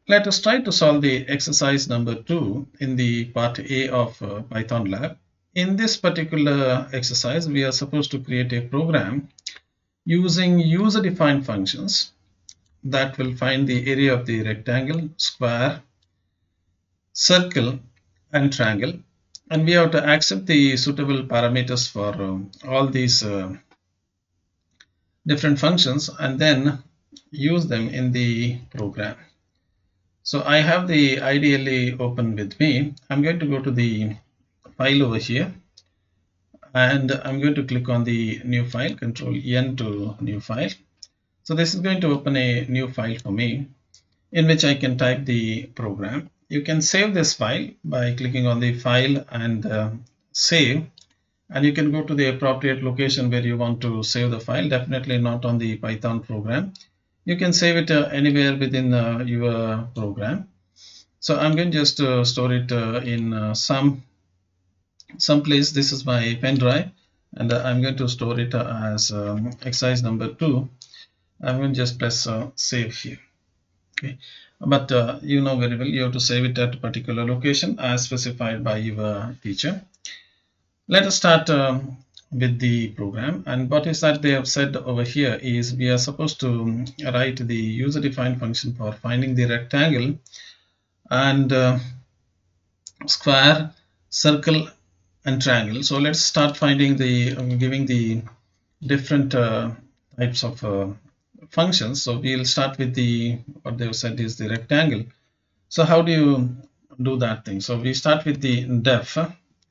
Let us try to solve the exercise number 2 in the part A of Python lab. In this particular exercise, we are supposed to create a program using user-defined functions that will find the area of the rectangle, square, circle, and triangle. And we have to accept the suitable parameters for all these different functions and then use them in the program. So I have the IDLE open with me. I'm going to go to the file over here and I'm going to click on the new file, Control N to new file. So this is going to open a new file for me in which I can type the program. You can save this file by clicking on the file and save, and you can go to the appropriate location where you want to save the file. Definitely not on the Python program. You can save it anywhere within your program. So I'm going to just store it in some place. This is my pen drive, and I'm going to store it as exercise number 2. I'm going to just press save here. Okay, but you know very well you have to save it at a particular location as specified by your teacher. Let us start with the program, and what is that they have said over here is we are supposed to write the user-defined function for finding the rectangle and square, circle, and triangle. So let's start finding the giving the different types of functions. So we'll start with the what they've said is the rectangle. So how do you do that thing? So we start with the def,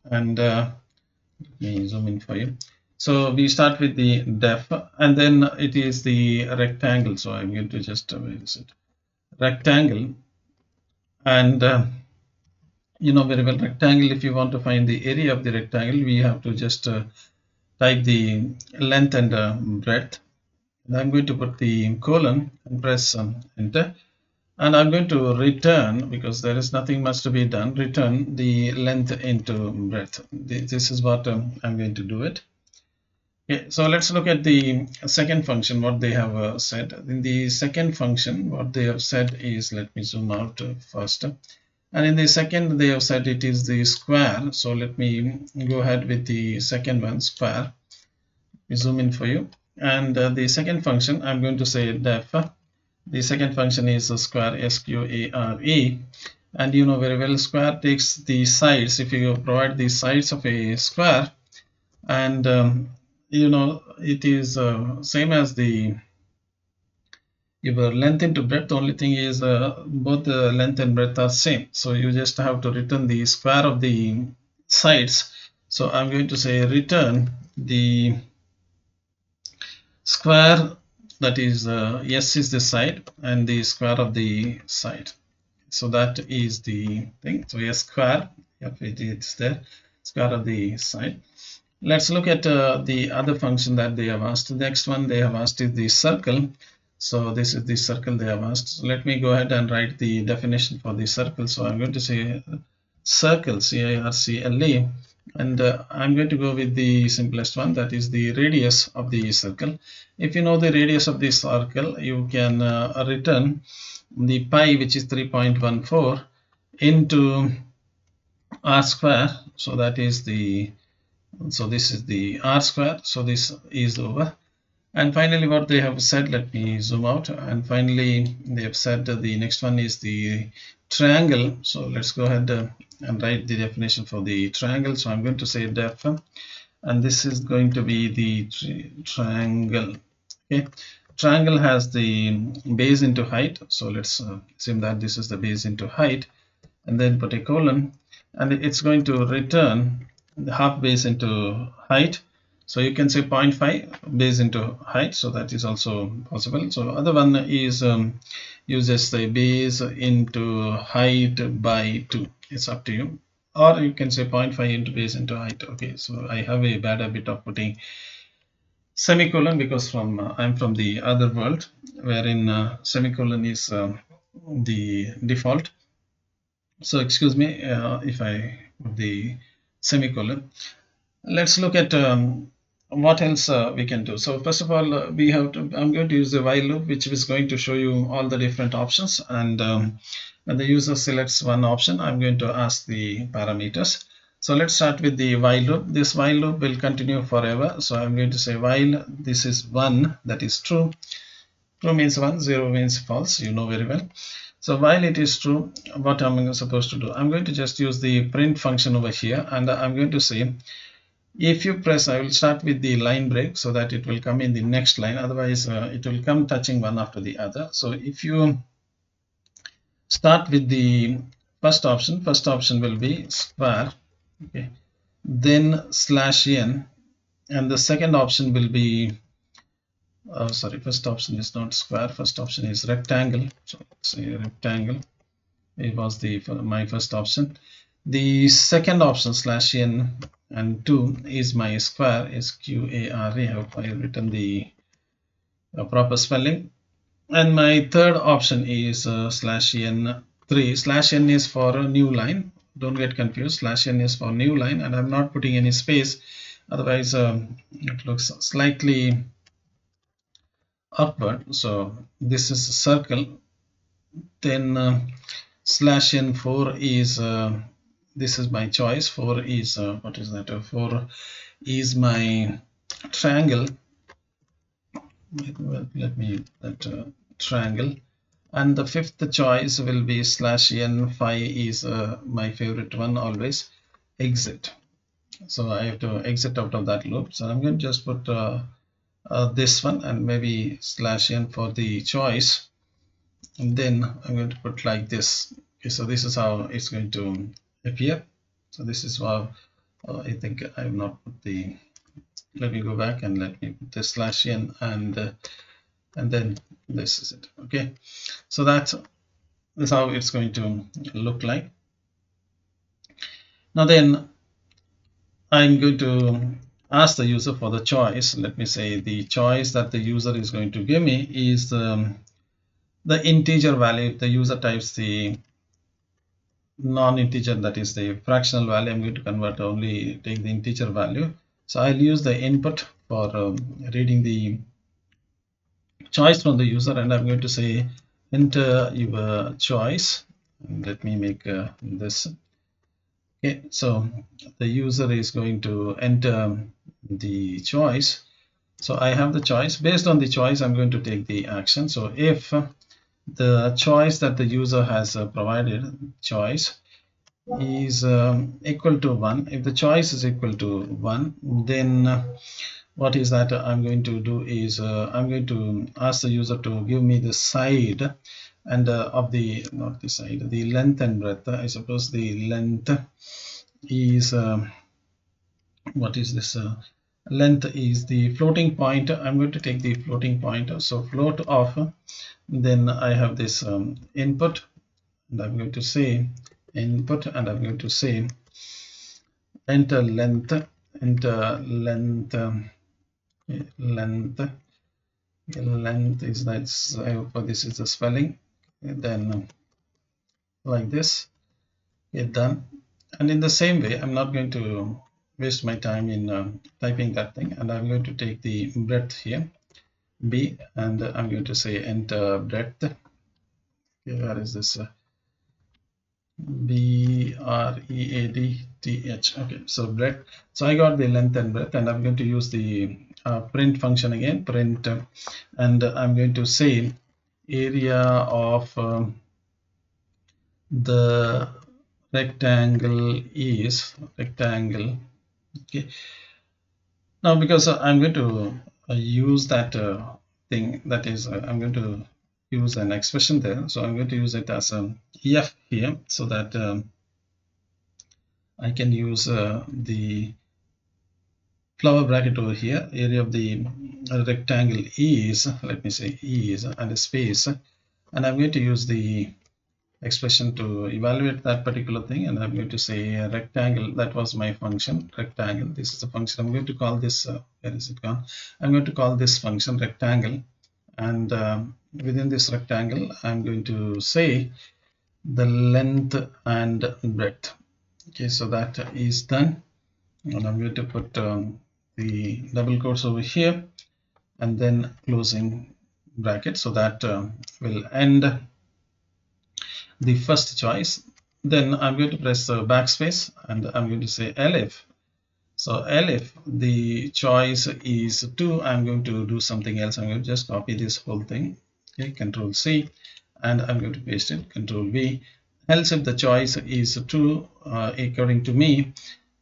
and let me zoom in for you. So we start with the def, and then it is the rectangle. So I'm going to just where is it? Rectangle, and you know very well rectangle. If you want to find the area of the rectangle, we have to just type the length and breadth. And I'm going to put the colon and press enter. And I'm going to return, because there is nothing much to be done, return the length into breadth. This is what I'm going to do it. Okay, so let's look at the second function, what they have said. In the second function, what they have said is, let me zoom out first. And in the second, they have said it is the square. So let me go ahead with the second one, square. We zoom in for you. And the second function, I'm going to say def. The second function is a square, square, and you know very well square takes the sides. If you provide the sides of a square, and you know it is same as the your length into breadth. Only thing is both the length and breadth are same, so you just have to return the square of the sides. So I'm going to say return the square, that is s is the side and the square of the side. So that is the thing. So s square, yep, it's there, square of the side. Let's look at the other function that they have asked. The next one they have asked is the circle. So this is the circle they have asked. So let me go ahead and write the definition for the circle. So I'm going to say circle, C-I-R-C-L-E, and I'm going to go with the simplest one, that is the radius of the circle. If you know the radius of the circle, you can return the pi, which is 3.14, into r square. So that is the, so this is the r square. So this is over. And finally, what they have said, let me zoom out. And finally, they have said the next one is the triangle. So let's go ahead and write the definition for the triangle. So I'm going to say def, and this is going to be the triangle. Okay, triangle has the base into height. So let's assume that this is the base into height, and then put a colon, and it's going to return the half base into height. So you can say 0.5 base into height, so that is also possible. So other one is uses the base into height by 2. It's up to you. Or you can say 0.5 into base into height. Okay, so I have a bad habit of putting semicolon because I'm from the other world, wherein semicolon is the default. So excuse me if I put the semicolon. Let's look at what else we can do? So first of all, I'm going to use the while loop, which is going to show you all the different options. And when the user selects one option, I'm going to ask the parameters. So let's start with the while loop. This while loop will continue forever. So I'm going to say while this is 1, that is true. True means 1, 0 means false. You know very well. So while it is true, what am I supposed to do? I'm going to just use the print function over here, and I'm going to say, if you press, I will start with the line break so that it will come in the next line. Otherwise, it will come touching one after the other. So if you start with the first option will be square, okay, then /n, and the second option will be, sorry, first option is not square, first option is rectangle. So let's say rectangle. It was my first option. The second option /n and 2 is my square, is QARE. I hope I have written the proper spelling. And my third option is /n 3. /n is for a new line. Don't get confused. /n is for new line, and I'm not putting any space. Otherwise, it looks slightly awkward. So this is a circle. Then /n4 is this is my choice. 4 is what is that? 4 is my triangle. Let me that triangle. And the fifth choice will be /n5 is my favorite one always, exit. So I have to exit out of that loop. So I'm going to just put this one and maybe /n for the choice. And then I'm going to put like this. Okay, so this is how it's going to appear. So this is how I think I have not put the, let me go back and let me put this /n, and then this is it. Okay, so that's how it's going to look like. Now then I'm going to ask the user for the choice. Let me say the choice that the user is going to give me is the integer value. If the user types the non-integer, that is the fractional value, I'm going to convert only, take the integer value. So I'll use the input for reading the choice from the user, and I'm going to say enter your choice. And let me make this. Okay, so the user is going to enter the choice. So I have the choice. Based on the choice, I'm going to take the action. So if the choice that the user has provided, choice, is equal to 1, if the choice is equal to 1, then what is that I'm going to do is I'm going to ask the user to give me the side and of the, not the side, the length and breadth. I suppose the length is what is this? Length is the floating point. I'm going to take the floating point. So float of, then I have this input, and I'm going to say input, and I'm going to say enter length, enter length, length. Length is that. I hope this is the spelling. And then like this, get done. And in the same way, I'm not going to waste my time in typing that thing, and I'm going to take the breadth here, B, and I'm going to say enter breadth. Okay, where is this? BREADTH. Okay, so breadth. So I got the length and breadth, and I'm going to use the print function again, print, and I'm going to say area of the rectangle is rectangle. Okay, now because I'm going to use that thing, that is I'm going to use an expression there, so I'm going to use it as a f here, so that I can use the flower bracket over here. Area of the rectangle is, let me say is, and a space, and I'm going to use the expression to evaluate that particular thing, and I'm going to say rectangle. That was my function, rectangle. This is the function. I'm going to call this where is it gone? I'm going to call this function rectangle, and within this rectangle I'm going to say the length and breadth. Okay, so that is done, and I'm going to put the double quotes over here and then closing bracket, so that will end the first choice. Then I'm going to press backspace and I'm going to say elif. So elif, the choice is 2. I'm going to do something else. I'm going to just copy this whole thing. Okay, Control C, and I'm going to paste it. Control V. Else, if the choice is true, according to me,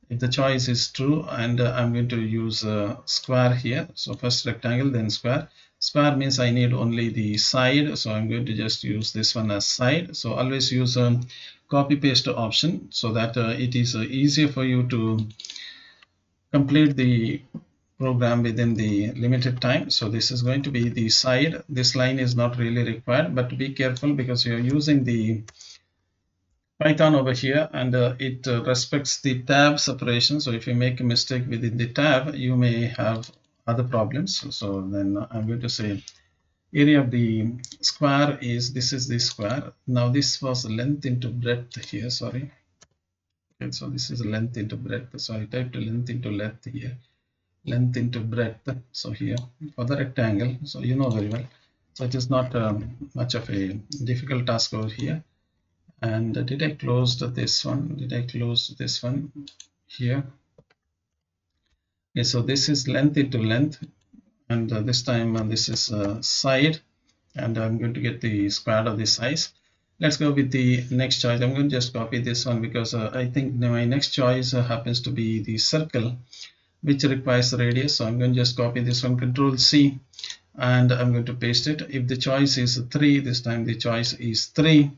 if the choice is true, and I'm going to use square here. So first rectangle, then square. Square means I need only the side, so I'm going to just use this one as side. So always use a copy paste option, so that it is easier for you to complete the program within the limited time. So this is going to be the side. This line is not really required, but be careful because you're using the Python over here, and it respects the tab separation. So if you make a mistake within the tab, you may have other problems. So then I'm going to say area of the square is, this is the square. Now this was length into breadth here, sorry. Okay, so this is length into breadth. So I typed length into length here, length into breadth. So here for the rectangle, so you know very well. So it is not much of a difficult task over here. And did I close this one? Did I close this one here? Okay, so this is length into length, and this time this is side, and I'm going to get the square of the size. Let's go with the next choice. I'm going to just copy this one because I think my next choice happens to be the circle, which requires the radius. So I'm going to just copy this one, Control C, and I'm going to paste it. If the choice is 3, this time the choice is 3,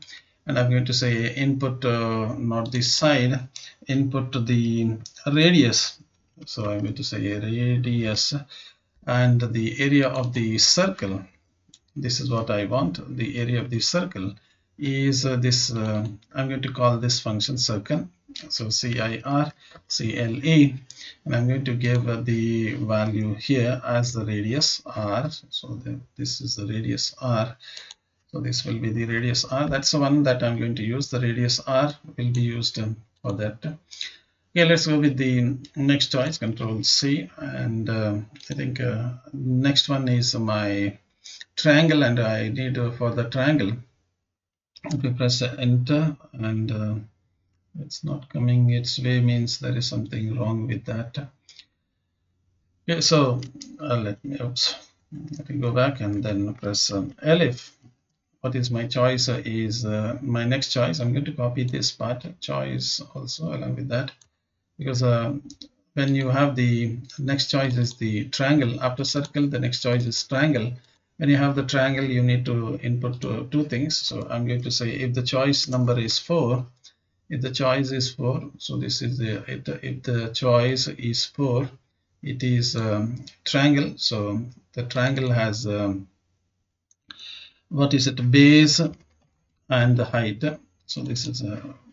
and I'm going to say input not this side, input the radius. So I'm going to say radius, and the area of the circle, this is what I want. The area of the circle is this, I'm going to call this function circle. So CIRCLE, and I'm going to give the value here as the radius r. So this is the radius r. So this will be the radius r. That's the one that I'm going to use. The radius r will be used for that. Okay, let's go with the next choice, Control C, and I think next one is my triangle, and I need for the triangle, if you press enter and it's not coming its way, means there is something wrong with that. Okay, so let me go back and then press elif. What is my choice is my next choice. I'm going to copy this part choice also along with that, because when you have the next choice is the triangle, after circle the next choice is triangle. When you have the triangle, you need to input two things. So I'm going to say if the choice number is 4, if the choice is 4, so this is the if the choice is 4, it is triangle. So the triangle has what is it, base and the height. So this is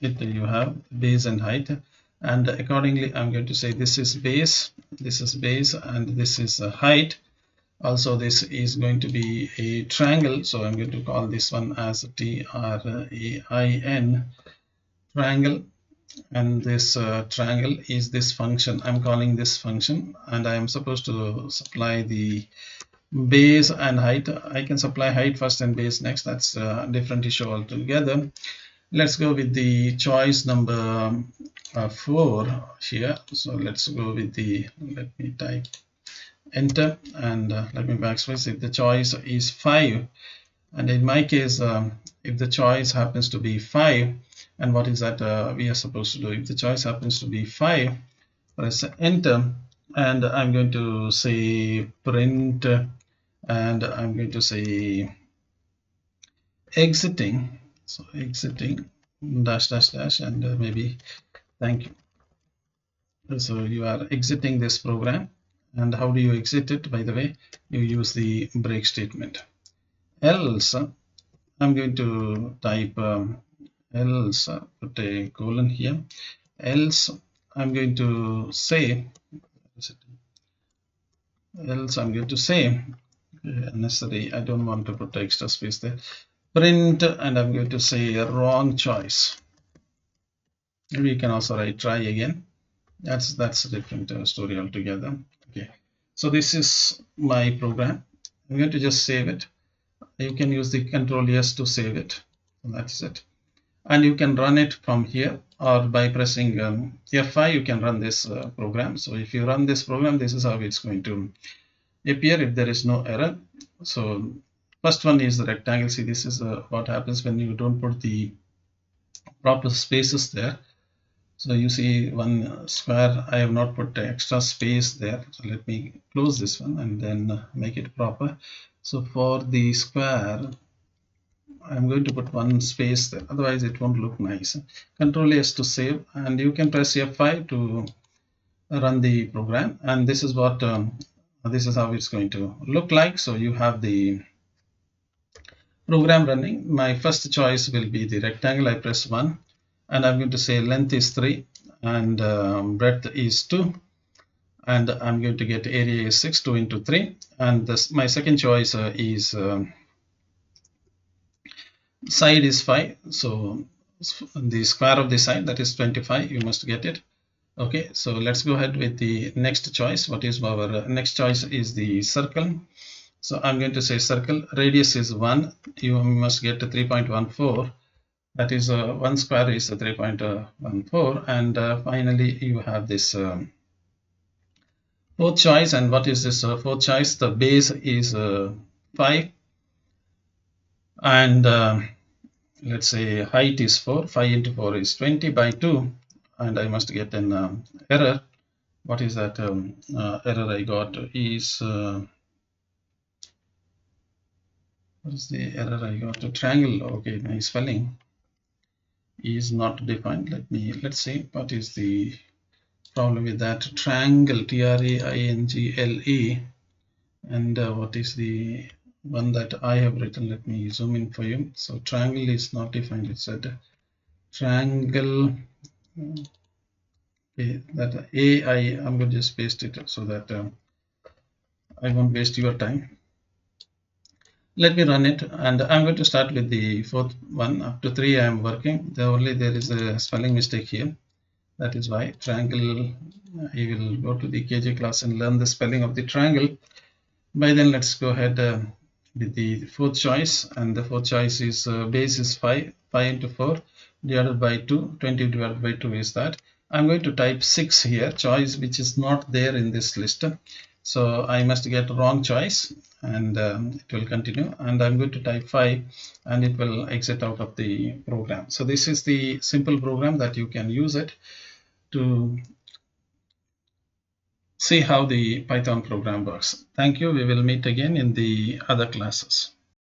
it, you have base and height, and accordingly I'm going to say this is base, and this is height. Also this is going to be a triangle, so I'm going to call this one as TRAIN, triangle, and this triangle is this function. I'm calling this function, and I am supposed to supply the base and height. I can supply height first and base next. That's a different issue altogether. Let's go with the choice number 4 here. So let's go with the, let me type enter and let me backspace. If the choice is 5, and in my case if the choice happens to be 5, and what is that we are supposed to do? If the choice happens to be 5, press enter, and I'm going to say print, and I'm going to say exiting. So exiting dash dash dash, and maybe thank you. So you are exiting this program, and how do you exit it? By the way, you use the break statement. Else I'm going to type else, put a colon here. Else I'm going to say, else I'm going to say unnecessary, I don't want to put extra space there, print, and I'm going to say wrong choice. Maybe you can also write try again. That's a different story altogether. So this is my program. I'm going to just save it. You can use the Control S to save it. And that's it. And you can run it from here, or by pressing F5 you can run this program. So if you run this program, this is how it's going to appear if there is no error. So first one is the rectangle. See, this is what happens when you don't put the proper spaces there. So you see one square, I have not put extra space there. So let me close this one and then make it proper. So for the square, I'm going to put one space there, otherwise it won't look nice. Control S to save, and you can press F5 to run the program. And this is what this is how it's going to look like. So you have the program running. My first choice will be the rectangle. I press 1, and I'm going to say length is 3 and breadth is 2, and I'm going to get area is 6, 2 into 3, and this, my second choice is side is 5, so the square of the side, that is 25, you must get it. Okay, so let's go ahead with the next choice. What is our next choice is the circle. So I'm going to say circle, radius is 1, you must get 3.14, that is 1 square is 3.14, and finally you have this fourth choice. And what is this fourth choice? The base is 5, and let's say height is 4. 5 into 4 is 20 by 2, and I must get an error. What is that error I got is what is the error I got? A triangle. Okay, my spelling is not defined. Let's see what is the problem with that. Triangle, T-R-A-I-N-G-L-E, and what is the one that I have written? Let me zoom in for you. So triangle is not defined. It said triangle. Okay, that I'm going to just paste it so that I won't waste your time. Let me run it, and I'm going to start with the fourth one. Up to 3 I am working. There is a spelling mistake here. That is why triangle. I will go to the KJ class and learn the spelling of the triangle. By then, let's go ahead with the fourth choice, and the fourth choice is base is 5. 5 into 4 divided by 2. 20 divided by 2 is that. I'm going to type 6 here, choice which is not there in this list. So I must get wrong choice, and it will continue, and I'm going to type 5, and it will exit out of the program. So this is the simple program that you can use it to see how the Python program works. Thank you. We will meet again in the other classes.